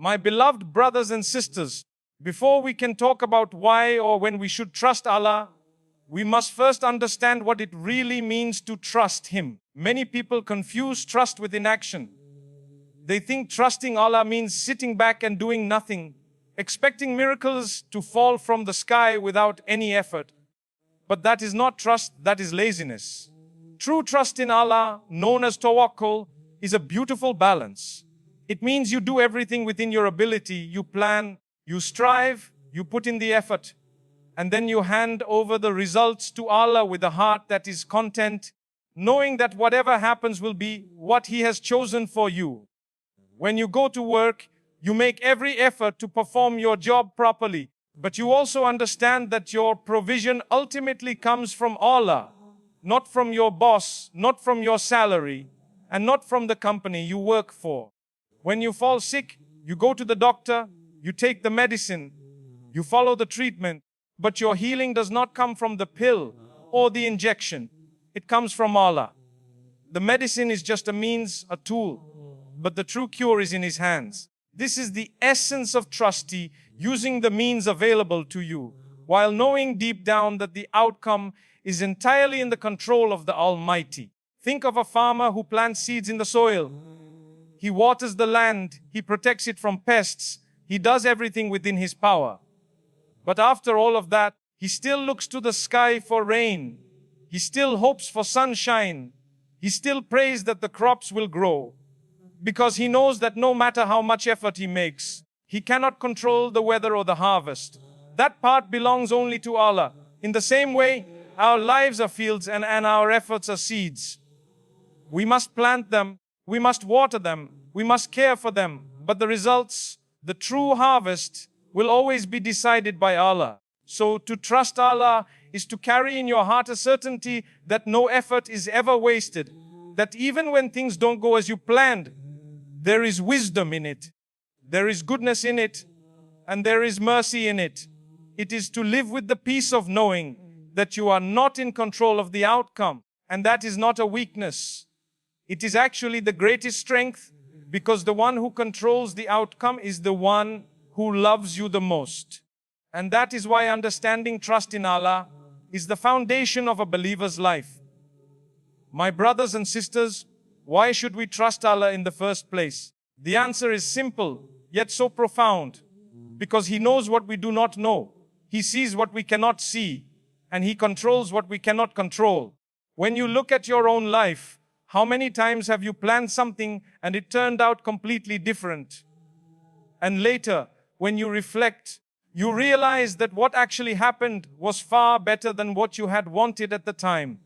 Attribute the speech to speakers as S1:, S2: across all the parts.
S1: My beloved brothers and sisters, before we can talk about why or when we should trust Allah, we must first understand what it really means to trust Him. Many people confuse trust with inaction. They think trusting Allah means sitting back and doing nothing, expecting miracles to fall from the sky without any effort. But that is not trust, that is laziness. True trust in Allah, known as tawakkul, is a beautiful balance. It means you do everything within your ability, you plan, you strive, you put in the effort, and then you hand over the results to Allah with a heart that is content, knowing that whatever happens will be what He has chosen for you. When you go to work, you make every effort to perform your job properly, but you also understand that your provision ultimately comes from Allah, not from your boss, not from your salary, and not from the company you work for. When you fall sick, you go to the doctor, you take the medicine, you follow the treatment, but your healing does not come from the pill or the injection. It comes from Allah. The medicine is just a means, a tool, but the true cure is in His hands. This is the essence of trustee, using the means available to you, while knowing deep down that the outcome is entirely in the control of the Almighty. Think of a farmer who plants seeds in the soil. He waters the land, he protects it from pests, he does everything within his power. But after all of that, he still looks to the sky for rain. He still hopes for sunshine. He still prays that the crops will grow. Because he knows that no matter how much effort he makes, he cannot control the weather or the harvest. That part belongs only to Allah. In the same way, our lives are fields and our efforts are seeds. We must plant them, we must water them, we must care for them. But the results, the true harvest, will always be decided by Allah. So to trust Allah is to carry in your heart a certainty that no effort is ever wasted. That even when things don't go as you planned, there is wisdom in it, there is goodness in it, and there is mercy in it. It is to live with the peace of knowing that you are not in control of the outcome, and that is not a weakness. It is actually the greatest strength, because the one who controls the outcome is the one who loves you the most. And that is why understanding trust in Allah is the foundation of a believer's life. My brothers and sisters, why should we trust Allah in the first place? The answer is simple, yet so profound. Because He knows what we do not know. He sees what we cannot see. And He controls what we cannot control. When you look at your own life, how many times have you planned something and it turned out completely different? And later, when you reflect, you realize that what actually happened was far better than what you had wanted at the time.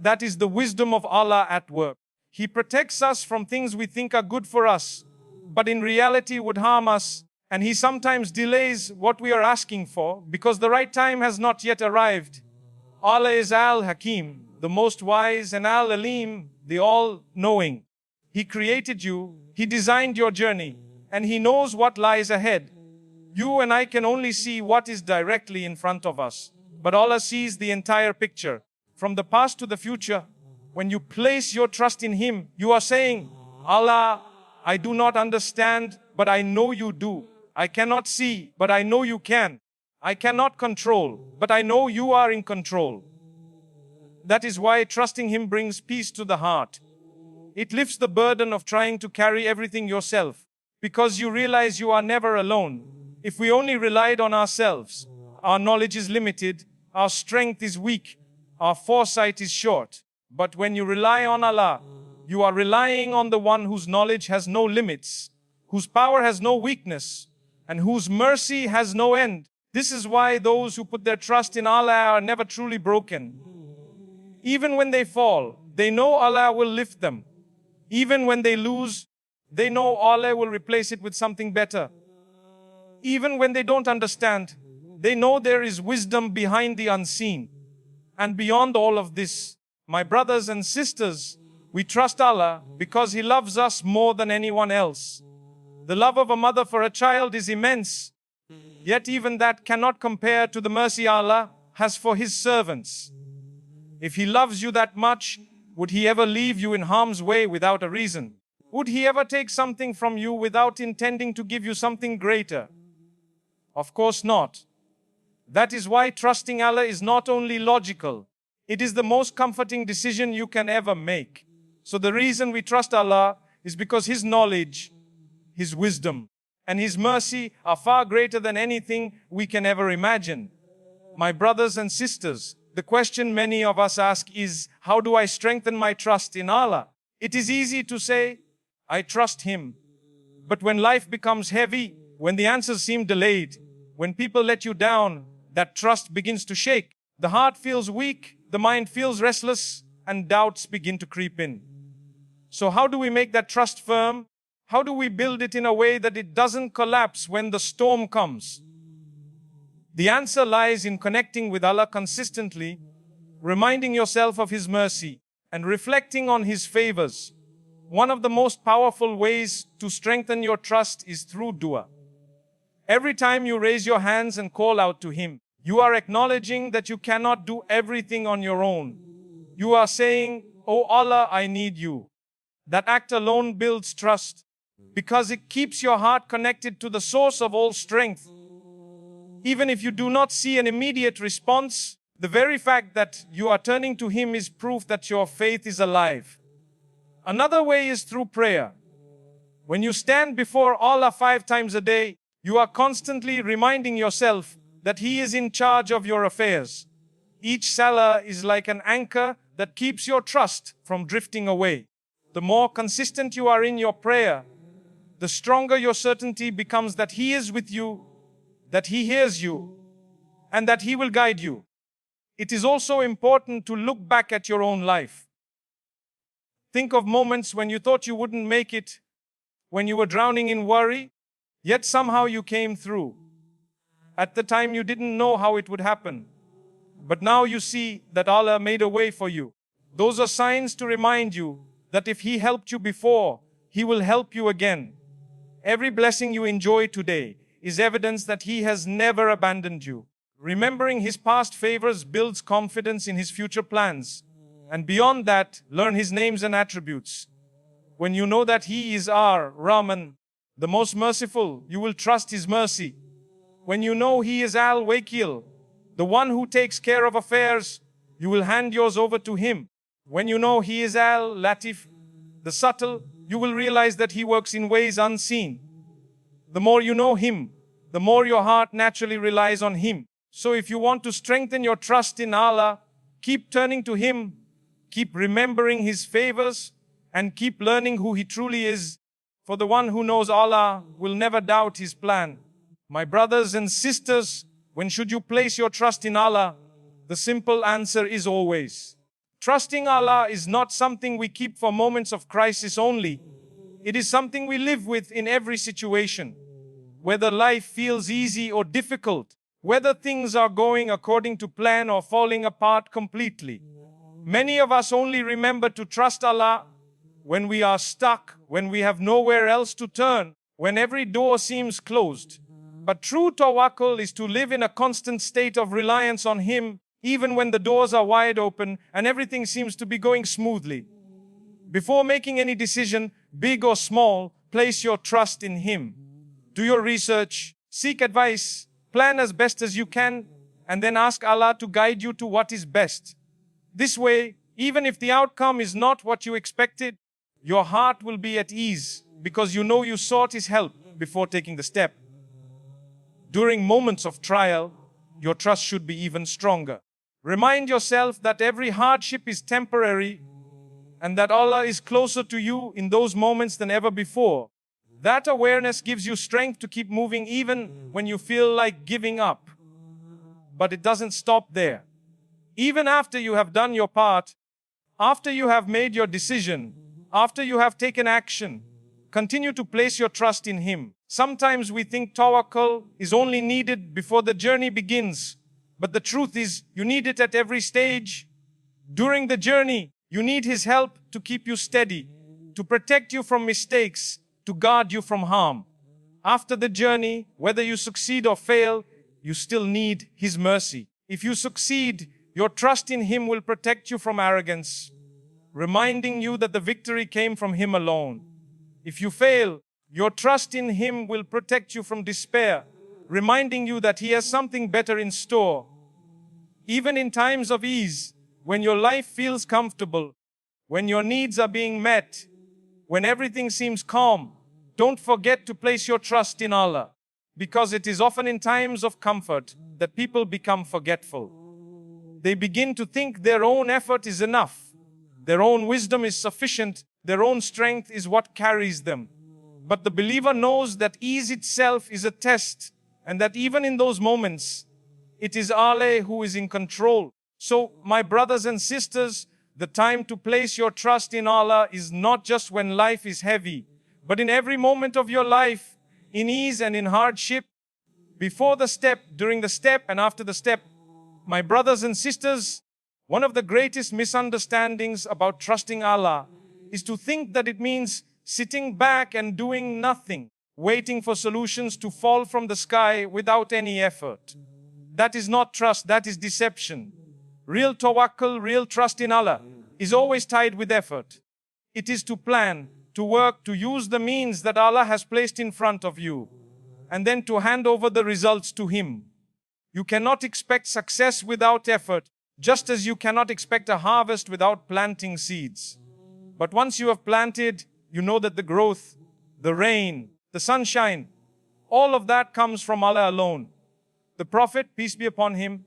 S1: That is the wisdom of Allah at work. He protects us from things we think are good for us, but in reality would harm us. And He sometimes delays what we are asking for because the right time has not yet arrived. Allah is Al-Hakim, the most wise, and Al-Alim, the all-knowing. He created you, He designed your journey, and He knows what lies ahead. You and I can only see what is directly in front of us, but Allah sees the entire picture. From the past to the future, when you place your trust in Him, you are saying, Allah, I do not understand, but I know you do. I cannot see, but I know you can. I cannot control, but I know you are in control. That is why trusting Him brings peace to the heart. It lifts the burden of trying to carry everything yourself, because you realize you are never alone. If we only relied on ourselves, our knowledge is limited, our strength is weak, our foresight is short. But when you rely on Allah, you are relying on the one whose knowledge has no limits, whose power has no weakness, and whose mercy has no end. This is why those who put their trust in Allah are never truly broken. Even when they fall, they know Allah will lift them. Even when they lose, they know Allah will replace it with something better. Even when they don't understand, they know there is wisdom behind the unseen. And beyond all of this, my brothers and sisters, we trust Allah because He loves us more than anyone else. The love of a mother for a child is immense, yet even that cannot compare to the mercy Allah has for His servants. If He loves you that much, would He ever leave you in harm's way without a reason? Would He ever take something from you without intending to give you something greater? Of course not. That is why trusting Allah is not only logical, it is the most comforting decision you can ever make. So the reason we trust Allah is because His knowledge, His wisdom, and His mercy are far greater than anything we can ever imagine. My brothers and sisters, the question many of us ask is, how do I strengthen my trust in Allah? It is easy to say, I trust Him. But when life becomes heavy, when the answers seem delayed, when people let you down, that trust begins to shake. The heart feels weak, the mind feels restless, and doubts begin to creep in. So how do we make that trust firm? How do we build it in a way that it doesn't collapse when the storm comes? The answer lies in connecting with Allah consistently, reminding yourself of His mercy, and reflecting on His favors. One of the most powerful ways to strengthen your trust is through dua. Every time you raise your hands and call out to Him, you are acknowledging that you cannot do everything on your own. You are saying, "Oh Allah, I need you." That act alone builds trust because it keeps your heart connected to the source of all strength. Even if you do not see an immediate response, the very fact that you are turning to Him is proof that your faith is alive. Another way is through prayer. When you stand before Allah 5 times a day, you are constantly reminding yourself that He is in charge of your affairs. Each salah is like an anchor that keeps your trust from drifting away. The more consistent you are in your prayer, the stronger your certainty becomes that He is with you, that He hears you, and that He will guide you. It is also important to look back at your own life. Think of moments when you thought you wouldn't make it, when you were drowning in worry, yet somehow you came through. At the time you didn't know how it would happen, but now you see that Allah made a way for you. Those are signs to remind you that if He helped you before, He will help you again. Every blessing you enjoy today is evidence that He has never abandoned you. Remembering His past favors builds confidence in His future plans. And beyond that, learn His names and attributes. When you know that He is Ar-Rahman, the most merciful, you will trust His mercy. When you know He is Al-Wakil, the one who takes care of affairs, you will hand yours over to Him. When you know He is Al-Latif, the subtle, you will realize that He works in ways unseen. The more you know Him, the more your heart naturally relies on Him. So if you want to strengthen your trust in Allah, keep turning to Him, keep remembering His favors, and keep learning who He truly is. For the one who knows Allah will never doubt His plan. My brothers and sisters, when should you place your trust in Allah? The simple answer is always. Trusting Allah is not something we keep for moments of crisis only. It is something we live with in every situation. Whether life feels easy or difficult, whether things are going according to plan or falling apart completely. Many of us only remember to trust Allah when we are stuck, when we have nowhere else to turn, when every door seems closed. But true tawakkul is to live in a constant state of reliance on Him, even when the doors are wide open and everything seems to be going smoothly. Before making any decision, big or small, place your trust in Him. Do your research, seek advice, plan as best as you can, and then ask Allah to guide you to what is best. This way, even if the outcome is not what you expected, your heart will be at ease because you know you sought His help before taking the step. During moments of trial, your trust should be even stronger. Remind yourself that every hardship is temporary and that Allah is closer to you in those moments than ever before. That awareness gives you strength to keep moving even when you feel like giving up. But it doesn't stop there. Even after you have done your part, after you have made your decision, after you have taken action, continue to place your trust in Him. Sometimes we think tawakkul is only needed before the journey begins. But the truth is, you need it at every stage. During the journey, you need His help to keep you steady, to protect you from mistakes, to guard you from harm. After the journey, whether you succeed or fail, you still need His mercy. If you succeed, your trust in Him will protect you from arrogance, reminding you that the victory came from Him alone. If you fail, your trust in Him will protect you from despair, reminding you that He has something better in store. Even in times of ease, when your life feels comfortable, when your needs are being met, when everything seems calm, don't forget to place your trust in Allah, because it is often in times of comfort that people become forgetful. They begin to think their own effort is enough, their own wisdom is sufficient, their own strength is what carries them. But the believer knows that ease itself is a test, and that even in those moments, it is Allah who is in control. So, my brothers and sisters, the time to place your trust in Allah is not just when life is heavy, but in every moment of your life, in ease and in hardship, before the step, during the step, and after the step. My brothers and sisters, one of the greatest misunderstandings about trusting Allah is to think that it means sitting back and doing nothing, waiting for solutions to fall from the sky without any effort. That is not trust, that is deception. Real tawakkul, real trust in Allah is always tied with effort. It is to plan, to work, to use the means that Allah has placed in front of you, and then to hand over the results to Him. You cannot expect success without effort, just as you cannot expect a harvest without planting seeds. But once you have planted, you know that the growth, the rain, the sunshine, all of that comes from Allah alone. The Prophet, peace be upon him,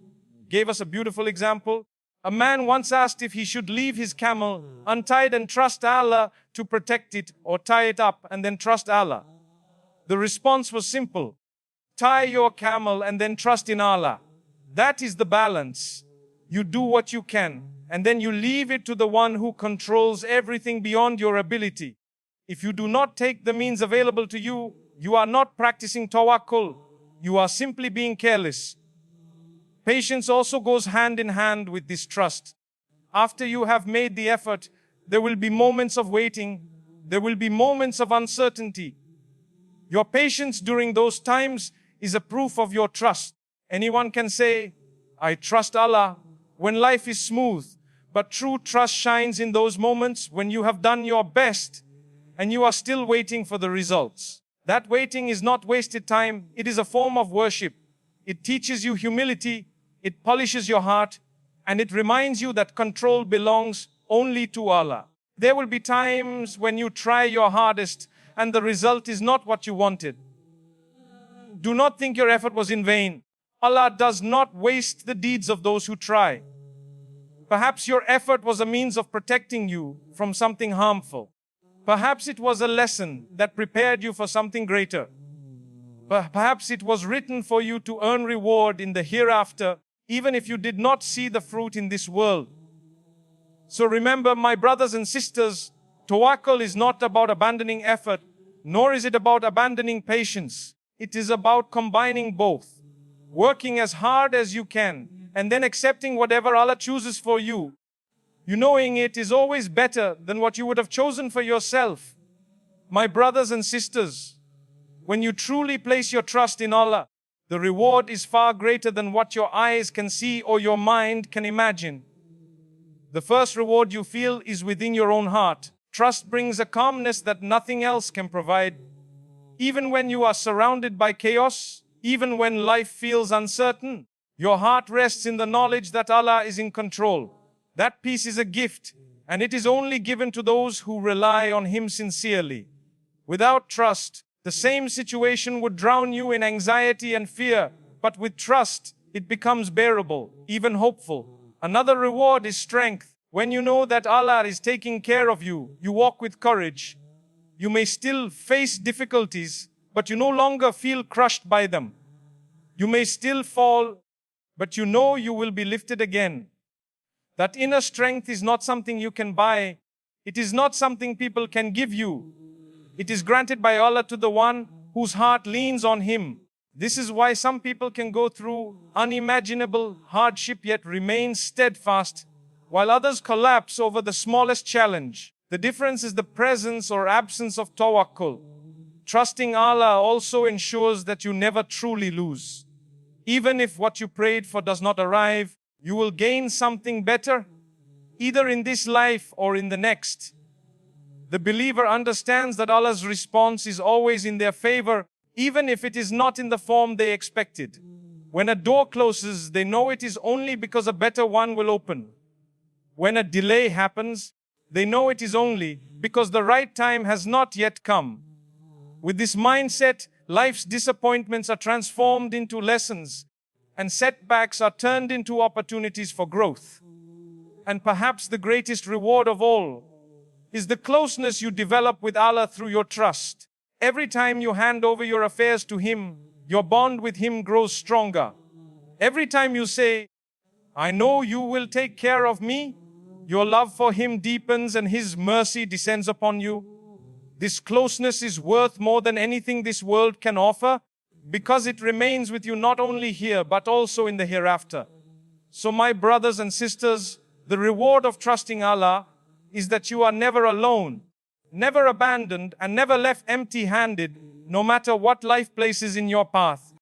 S1: gave us a beautiful example. A man once asked if he should leave his camel untied and trust Allah to protect it, or tie it up and then trust Allah. The response was simple: tie your camel and then trust in Allah. That is the balance. You do what you can, and then you leave it to the one who controls everything beyond your ability. If you do not take the means available to you, you are not practicing tawakkul. You are simply being careless. Patience also goes hand in hand with this trust. After you have made the effort, there will be moments of waiting. There will be moments of uncertainty. Your patience during those times is a proof of your trust. Anyone can say, I trust Allah, when life is smooth. But true trust shines in those moments when you have done your best and you are still waiting for the results. That waiting is not wasted time. It is a form of worship. It teaches you humility. It polishes your heart. And it reminds you that control belongs only to Allah. There will be times when you try your hardest and the result is not what you wanted. Do not think your effort was in vain. Allah does not waste the deeds of those who try. Perhaps your effort was a means of protecting you from something harmful. Perhaps it was a lesson that prepared you for something greater. Perhaps it was written for you to earn reward in the hereafter, even if you did not see the fruit in this world. So remember, my brothers and sisters, tawakkul is not about abandoning effort, nor is it about abandoning patience. It is about combining both, working as hard as you can, and then accepting whatever Allah chooses for you. You knowing it is always better than what you would have chosen for yourself. My brothers and sisters, when you truly place your trust in Allah, the reward is far greater than what your eyes can see or your mind can imagine. The first reward you feel is within your own heart. Trust brings a calmness that nothing else can provide. Even when you are surrounded by chaos, even when life feels uncertain, your heart rests in the knowledge that Allah is in control. That peace is a gift, and it is only given to those who rely on Him sincerely. Without trust, the same situation would drown you in anxiety and fear, but with trust, it becomes bearable, even hopeful. Another reward is strength. When you know that Allah is taking care of you, you walk with courage. You may still face difficulties, but you no longer feel crushed by them. You may still fall, but you know you will be lifted again. That inner strength is not something you can buy. It is not something people can give you. It is granted by Allah to the one whose heart leans on Him. This is why some people can go through unimaginable hardship yet remain steadfast, while others collapse over the smallest challenge. The difference is the presence or absence of tawakkul. Trusting Allah also ensures that you never truly lose. Even if what you prayed for does not arrive, you will gain something better, either in this life or in the next. The believer understands that Allah's response is always in their favor, even if it is not in the form they expected. When a door closes, they know it is only because a better one will open. When a delay happens, they know it is only because the right time has not yet come. With this mindset, life's disappointments are transformed into lessons, and setbacks are turned into opportunities for growth. And perhaps the greatest reward of all is the closeness you develop with Allah through your trust. Every time you hand over your affairs to Him, your bond with Him grows stronger. Every time you say, "I know you will take care of me," your love for Him deepens and His mercy descends upon you. This closeness is worth more than anything this world can offer, because it remains with you not only here but also in the hereafter. So my brothers and sisters, the reward of trusting Allah is that you are never alone, never abandoned, and never left empty-handed, no matter what life places in your path.